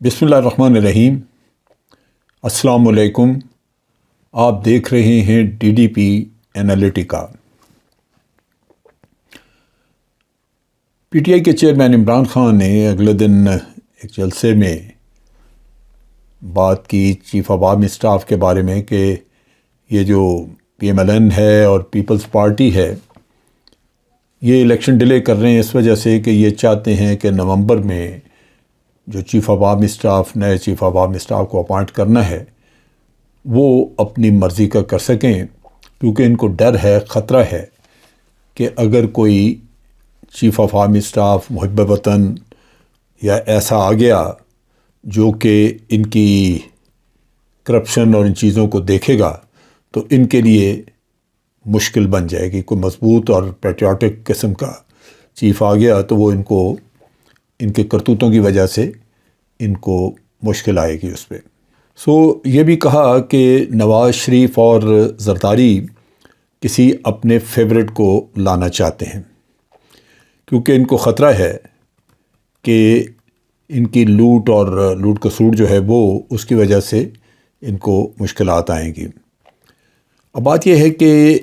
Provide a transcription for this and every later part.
بسم اللہ الرحمن الرحیم۔ السلام علیکم۔ آپ دیکھ رہے ہیں D D P Analytica. P T I کے چیئرمین عمران خان نے اگلے دن ایک جلسے میں بات کی چیف آف آرمی اسٹاف کے بارے میں کہ یہ جو پی ایم ایل این ہے اور پیپلز پارٹی ہے یہ الیکشن ڈیلے کر رہے ہیں اس وجہ سے کہ یہ چاہتے ہیں کہ نومبر میں جو چیف آف آرمی اسٹاف نئے چیف آف آرمی اسٹاف کو اپوائنٹ کرنا ہے وہ اپنی مرضی کا کر سکیں، کیونکہ ان کو ڈر ہے، خطرہ ہے کہ اگر کوئی چیف آف آرمی اسٹاف محب وطن یا ایسا آ گیا جو کہ ان کی کرپشن اور ان چیزوں کو دیکھے گا تو ان کے لیے مشکل بن جائے گی۔ کوئی مضبوط اور پیٹریوٹک قسم کا چیف آ گیا تو وہ ان کے کرتوتوں کی وجہ سے ان کو مشکل آئے گی اس پہ۔ یہ بھی کہا کہ نواز شریف اور زرداری کسی اپنے فیورٹ کو لانا چاہتے ہیں، کیونکہ ان کو خطرہ ہے کہ ان کی لوٹ کسوٹ جو ہے وہ اس کی وجہ سے ان کو مشکلات آئیں گی۔ اب بات یہ ہے کہ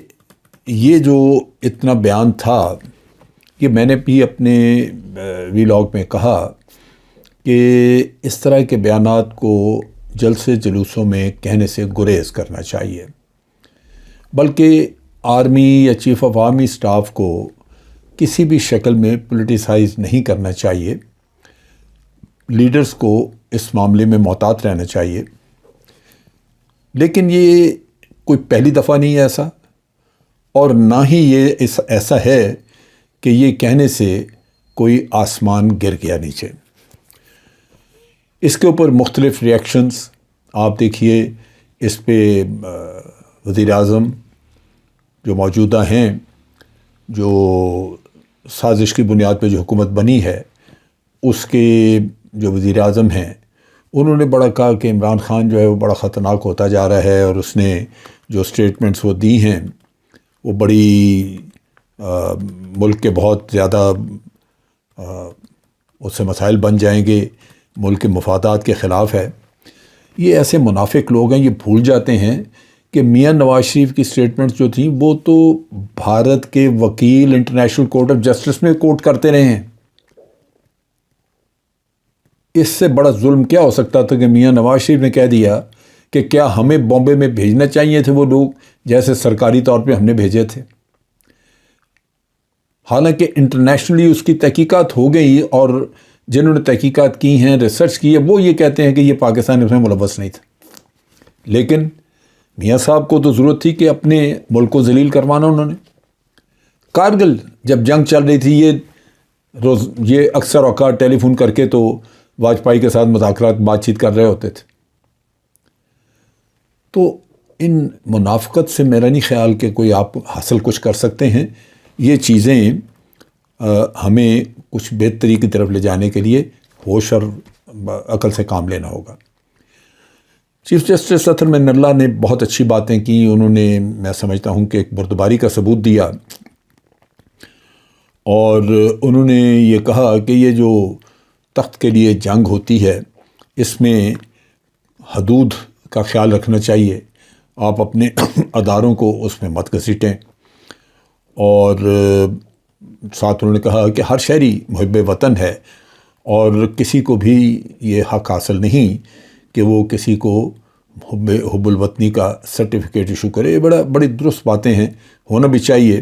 یہ جو اتنا بیان تھا، یہ میں نے بھی اپنے ویلاگ میں کہا کہ اس طرح کے بیانات کو جلسے جلوسوں میں کہنے سے گریز کرنا چاہیے، بلکہ آرمی یا چیف آف آرمی اسٹاف کو کسی بھی شکل میں پولیٹیسائز نہیں کرنا چاہیے۔ لیڈرز کو اس معاملے میں محتاط رہنا چاہیے، لیکن یہ کوئی پہلی دفعہ نہیں ہے ایسا، اور نہ ہی یہ ایسا ہے کہ یہ کہنے سے کوئی آسمان گر گیا نیچے۔ اس کے اوپر مختلف ریئیکشنز آپ دیکھیے۔ اس پہ وزیر اعظم جو موجودہ ہیں، جو سازش کی بنیاد پہ جو حکومت بنی ہے، اس کے جو وزیر اعظم ہیں انہوں نے بڑا کہا کہ عمران خان جو ہے وہ بڑا خطرناک ہوتا جا رہا ہے، اور اس نے جو سٹیٹمنٹس وہ دی ہیں وہ بڑی ملک کے بہت زیادہ اس سے مسائل بن جائیں گے، ملک کے مفادات کے خلاف ہے۔ یہ ایسے منافق لوگ ہیں، یہ بھول جاتے ہیں کہ میاں نواز شریف کی سٹیٹمنٹس جو تھیں وہ تو بھارت کے وکیل انٹرنیشنل کورٹ آف جسٹس میں کوٹ کرتے رہے ہیں۔ اس سے بڑا ظلم کیا ہو سکتا تھا کہ میاں نواز شریف نے کہہ دیا کہ کیا ہمیں بامبے میں بھیجنا چاہیے تھے وہ لوگ جیسے سرکاری طور پہ ہم نے بھیجے تھے۔ حالانکہ انٹرنیشنلی اس کی تحقیقات ہو گئی، اور جنہوں نے تحقیقات کی ہیں، ریسرچ کی ہے، وہ یہ کہتے ہیں کہ یہ پاکستان اس میں ملوث نہیں تھا۔ لیکن میاں صاحب کو تو ضرورت تھی کہ اپنے ملک کو ذلیل کروانا۔ انہوں نے کارگل جب جنگ چل رہی تھی، یہ اکثر اوقات ٹیلی فون کر کے تو واجپئی کے ساتھ مذاکرات بات چیت کر رہے ہوتے تھے۔ تو ان منافقت سے میرا نہیں خیال کہ کوئی آپ حاصل کچھ کر سکتے ہیں۔ یہ چیزیں ہمیں کچھ بہتری کی طرف لے جانے کے لیے ہوش اور عقل سے کام لینا ہوگا۔ چیف جسٹس اطہر من اللہ نے بہت اچھی باتیں کی۔ انہوں نے، میں سمجھتا ہوں کہ ایک بردباری کا ثبوت دیا، اور انہوں نے یہ کہا کہ یہ جو تخت کے لیے جنگ ہوتی ہے اس میں حدود کا خیال رکھنا چاہیے۔ آپ اپنے اداروں کو اس میں مت گھسیٹیں، اور ساتھ انہوں نے کہا کہ ہر شہری محب وطن ہے، اور کسی کو بھی یہ حق حاصل نہیں کہ وہ کسی کو حب الوطنی کا سرٹیفکیٹ ایشو کرے۔ یہ بڑی درست باتیں ہیں، ہونا بھی چاہیے،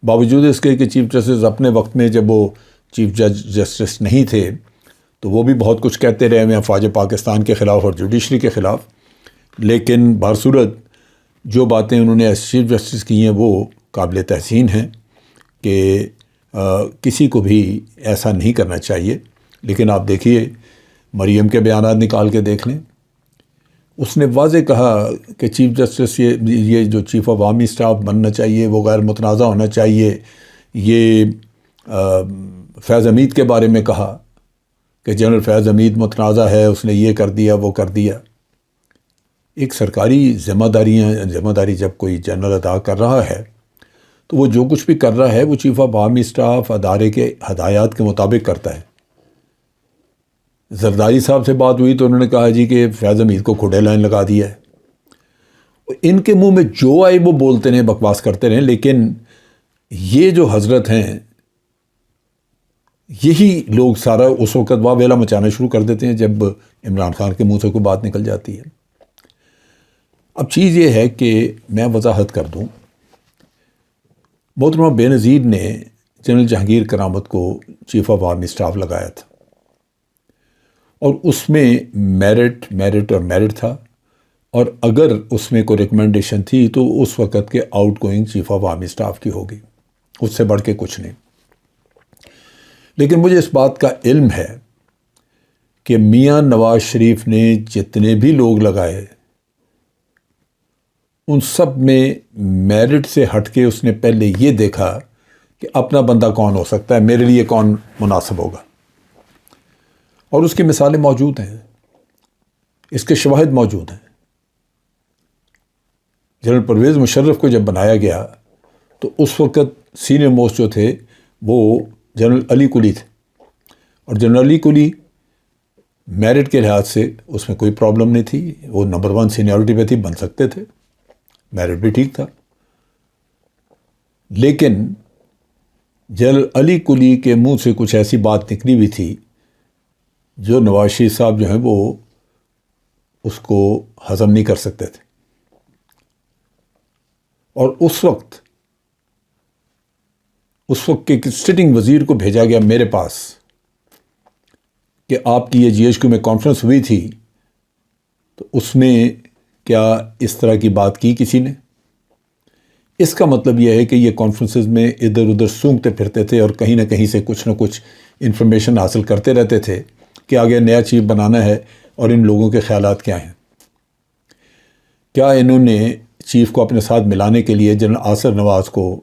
باوجود اس کے کہ چیف جسٹس اپنے وقت میں جب وہ چیف جسٹس نہیں تھے تو وہ بھی بہت کچھ کہتے رہے ہیں افواج پاکستان کے خلاف اور جوڈیشری کے خلاف۔ لیکن بہرصورت جو باتیں انہوں نے ایز چیف جسٹس کی ہیں وہ قابل تحسین ہیں کہ کسی کو بھی ایسا نہیں کرنا چاہیے۔ لیکن آپ دیکھیے مریم کے بیانات نکال کے دیکھ لیں، اس نے واضح کہا کہ چیف جسٹس یہ جو چیف آف آرمی اسٹاف بننا چاہیے وہ غیر متنازع ہونا چاہیے۔ یہ فیض حمید کے بارے میں کہا کہ جنرل فیض حمید متنازع ہے، اس نے یہ کر دیا وہ کر دیا۔ ایک سرکاری ذمہ داری جب کوئی جنرل ادا کر رہا ہے تو وہ جو کچھ بھی کر رہا ہے وہ چیف آف آرمی اسٹاف ادارے کے ہدایات کے مطابق کرتا ہے۔ زرداری صاحب سے بات ہوئی تو انہوں نے کہا جی کہ فیاض حمید کو کھڑے لائن لگا دیا ہے. ان کے منہ میں جو آئے وہ بولتے رہیں، بکواس کرتے رہیں، لیکن یہ جو حضرت ہیں یہی لوگ سارا اس وقت واویلا مچانا شروع کر دیتے ہیں جب عمران خان کے منہ سے کوئی بات نکل جاتی ہے. اب چیز یہ ہے کہ میں وضاحت کر دوں، محترمہ بے نظیر نے جنرل جہانگیر کرامت کو چیف آف آرمی اسٹاف لگایا تھا، اور اس میں میرٹ تھا، اور اگر اس میں کوئی ریکمنڈیشن تھی تو اس وقت کے out going chief of army staff کی ہوگی، اس سے بڑھ کے کچھ نہیں. لیکن مجھے اس بات کا علم ہے کہ میاں نواز شریف نے جتنے بھی لوگ لگائے ان سب میں میرٹ سے ہٹ کے اس نے پہلے یہ دیکھا کہ اپنا بندہ کون ہو سکتا ہے، میرے لیے کون مناسب ہوگا. اور اس کی مثالیں موجود ہیں، اس کے شواہد موجود ہیں. جنرل پرویز مشرف کو جب بنایا گیا تو اس وقت سینئر موسٹ جو تھے وہ جنرل علی کلی تھے، اور جنرل علی کلی میرٹ کے لحاظ سے اس میں کوئی پرابلم نہیں تھی، وہ نمبر 1 سینیورٹی پہ تھی، بن سکتے تھے، میرٹ بھی ٹھیک تھا. لیکن جنرل علی کلی کے منہ سے کچھ ایسی بات نکلی ہوئی تھی جو نواز شریف صاحب جو ہیں وہ اس کو ہضم نہیں کر سکتے تھے. اور اس وقت کے سٹنگ وزیر کو بھیجا گیا میرے پاس کہ آپ کی یہ جی ایچ کیو میں کانفرنس ہوئی تھی تو اس میں کیا اس طرح کی بات کی کسی نے؟ اس کا مطلب یہ ہے کہ یہ کانفرنسز میں ادھر ادھر سونگتے پھرتے تھے اور کہیں نہ کہیں سے کچھ نہ کچھ انفارمیشن حاصل کرتے رہتے تھے کہ آگے نیا چیف بنانا ہے اور ان لوگوں کے خیالات کیا ہیں. کیا انہوں نے چیف کو اپنے ساتھ ملانے کے لیے جنرل آصر نواز کو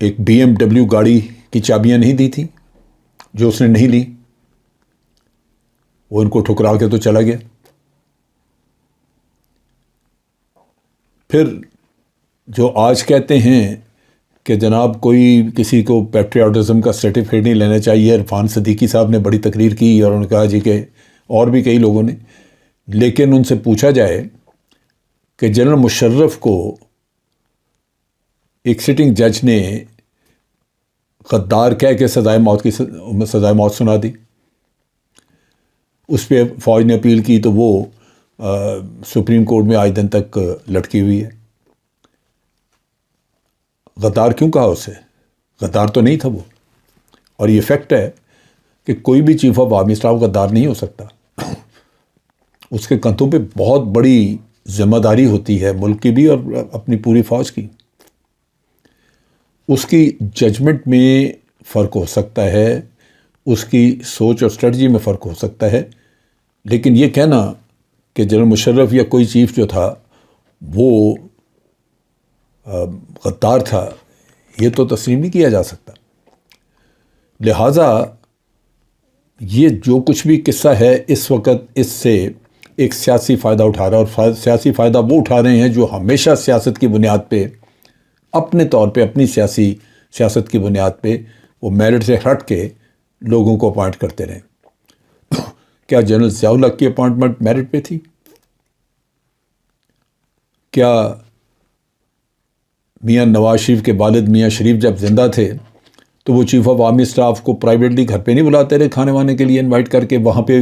ایک BMW گاڑی کی چابیاں نہیں دی تھیں جو اس نے نہیں لی؟ وہ ان کو ٹھکرا کے تو چلا گیا. پھر جو آج کہتے ہیں کہ جناب کوئی کسی کو پیٹریاٹزم کا سرٹیفکیٹ نہیں لینا چاہیے، عرفان صدیقی صاحب نے بڑی تقریر کی اور انہوں نے کہا جی کہ اور بھی کئی لوگوں نے، لیکن ان سے پوچھا جائے کہ جنرل مشرف کو ایک سٹنگ جج نے غدار کہہ کے سزائے موت سنا دی، اس پہ فوج نے اپیل کی تو وہ سپریم کورٹ میں آج دن تک لٹکی ہوئی ہے. غدار کیوں کہا اسے؟ غدار تو نہیں تھا وہ. اور یہ فیکٹ ہے کہ کوئی بھی چیف آف آرمی اسٹاف غدار نہیں ہو سکتا. اس کے کندھوں پہ بہت بڑی ذمہ داری ہوتی ہے ملک کی بھی اور اپنی پوری فوج کی. اس کی ججمنٹ میں فرق ہو سکتا ہے، اس کی سوچ اور اسٹریٹجی میں فرق ہو سکتا ہے، لیکن یہ کہنا کہ جنرل مشرف یا کوئی چیف جو تھا وہ غدار تھا، یہ تو تسلیم نہیں کیا جا سکتا. لہٰذا یہ جو کچھ بھی قصہ ہے اس وقت اس سے ایک سیاسی فائدہ اٹھا رہا ہے، اور سیاسی فائدہ وہ اٹھا رہے ہیں جو ہمیشہ سیاست کی بنیاد پہ اپنے طور پہ اپنی سیاست کی بنیاد پہ وہ میرٹ سے ہٹ کے لوگوں کو اپوائنٹ کرتے رہے. کیا جنرل ضیاء الحق کی اپوائنٹمنٹ میرٹ پہ تھی؟ کیا میاں نواز شریف کے والد میاں شریف جب زندہ تھے تو وہ چیف آف آرمی اسٹاف کو پرائیویٹلی گھر پہ نہیں بلاتے رہے کھانے وانے کے لیے انوائٹ کر کے، وہاں پہ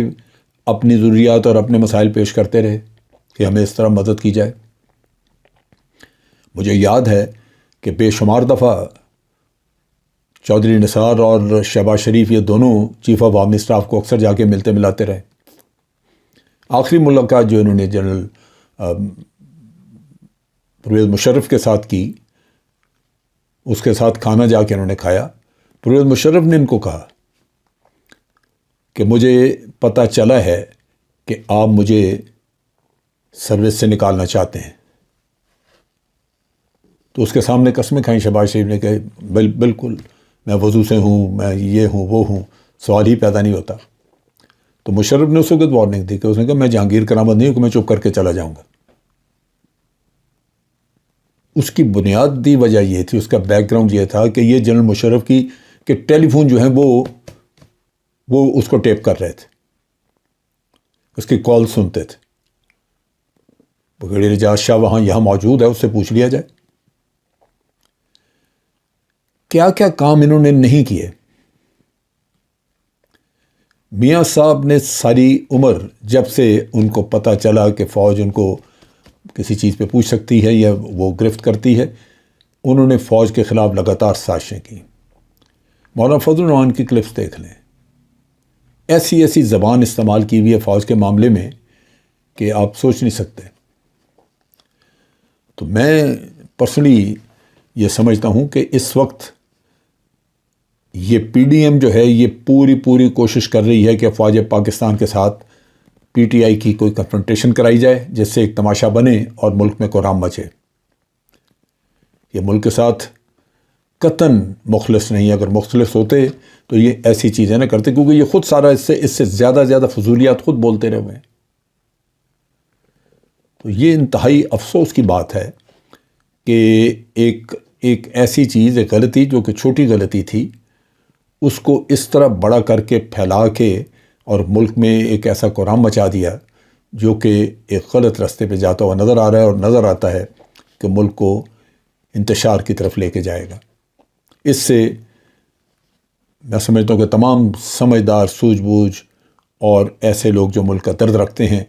اپنی ضروریات اور اپنے مسائل پیش کرتے رہے کہ ہمیں اس طرح مدد کی جائے؟ مجھے یاد ہے کہ بے شمار دفعہ چودھری نثار اور شہباز شریف یہ دونوں چیف آف آرمی اسٹاف کو اکثر جا کے ملتے ملاتے رہے. آخری ملاقات جو انہوں نے جنرل پرویز مشرف کے ساتھ کی، اس کے ساتھ کھانا جا کے انہوں نے کھایا. پرویز مشرف نے ان کو کہا کہ مجھے پتہ چلا ہے کہ آپ مجھے سروس سے نکالنا چاہتے ہیں. تو اس کے سامنے قسمیں کھائیں شہباز شریف نے کہ بالکل میں وضو سے ہوں، میں یہ ہوں وہ ہوں، سوال ہی پیدا نہیں ہوتا. تو مشرف نے اس وقت وارننگ دی کہ اس نے کہا میں جہانگیر کرامت نہیں ہوں کہ میں چپ کر کے چلا جاؤں گا. اس کی بنیادی وجہ یہ تھی، اس کا بیک گراؤنڈ یہ تھا کہ یہ جنرل مشرف کی کہ ٹیلی فون جو ہیں وہ وہ اس کو ٹیپ کر رہے تھے، اس کی کال سنتے تھے۔ بریگیڈیئر اعجاز شاہ وہاں یہاں موجود ہے، اس سے پوچھ لیا جائے کیا کیا کام انہوں نے نہیں کیے۔ میاں صاحب نے ساری عمر، جب سے ان کو پتہ چلا کہ فوج ان کو کسی چیز پہ پوچھ سکتی ہے یا وہ گرفت کرتی ہے، انہوں نے فوج کے خلاف لگاتار سازشیں کی۔ مولانا فضل الرحمان کی کلپس دیکھ لیں، ایسی ایسی زبان استعمال کی ہوئی ہے فوج کے معاملے میں کہ آپ سوچ نہیں سکتے۔ تو میں پرسنلی یہ سمجھتا ہوں کہ اس وقت یہ پی ڈی ایم جو ہے یہ پوری کوشش کر رہی ہے کہ فوج پاکستان کے ساتھ پی ٹی آئی کی کوئی کنفرنٹیشن کرائی جائے، جس سے ایک تماشا بنے اور ملک میں کوئی رام مچے۔ یہ ملک کے ساتھ قطعاً مخلص نہیں، اگر مخلص ہوتے تو یہ ایسی چیزیں نہ کرتے، کیونکہ یہ خود سارا اس سے زیادہ فضولیات خود بولتے رہے ہوئے ہیں۔ تو یہ انتہائی افسوس کی بات ہے کہ ایک ایسی چیز، ایک غلطی جو کہ چھوٹی غلطی تھی، اس کو اس طرح بڑا کر کے پھیلا کے اور ملک میں ایک ایسا کورام مچا دیا جو کہ ایک غلط راستے پہ جاتا ہوا نظر آ رہا ہے، اور نظر آتا ہے کہ ملک کو انتشار کی طرف لے کے جائے گا۔ اس سے میں سمجھتا ہوں کہ تمام سمجھدار، سوجھ بوجھ اور ایسے لوگ جو ملک کا درد رکھتے ہیں،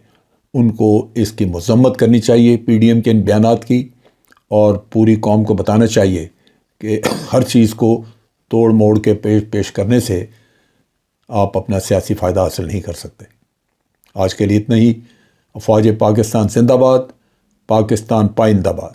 ان کو اس کی مذمت کرنی چاہیے، پی ڈی ایم کے ان بیانات کی، اور پوری قوم کو بتانا چاہیے کہ ہر چیز کو توڑ موڑ کے پیش کرنے سے آپ اپنا سیاسی فائدہ حاصل نہیں کر سکتے۔ آج کے لیے اتنا ہی۔ فوج پاکستان زندہ باد، پاکستان پائندہ باد۔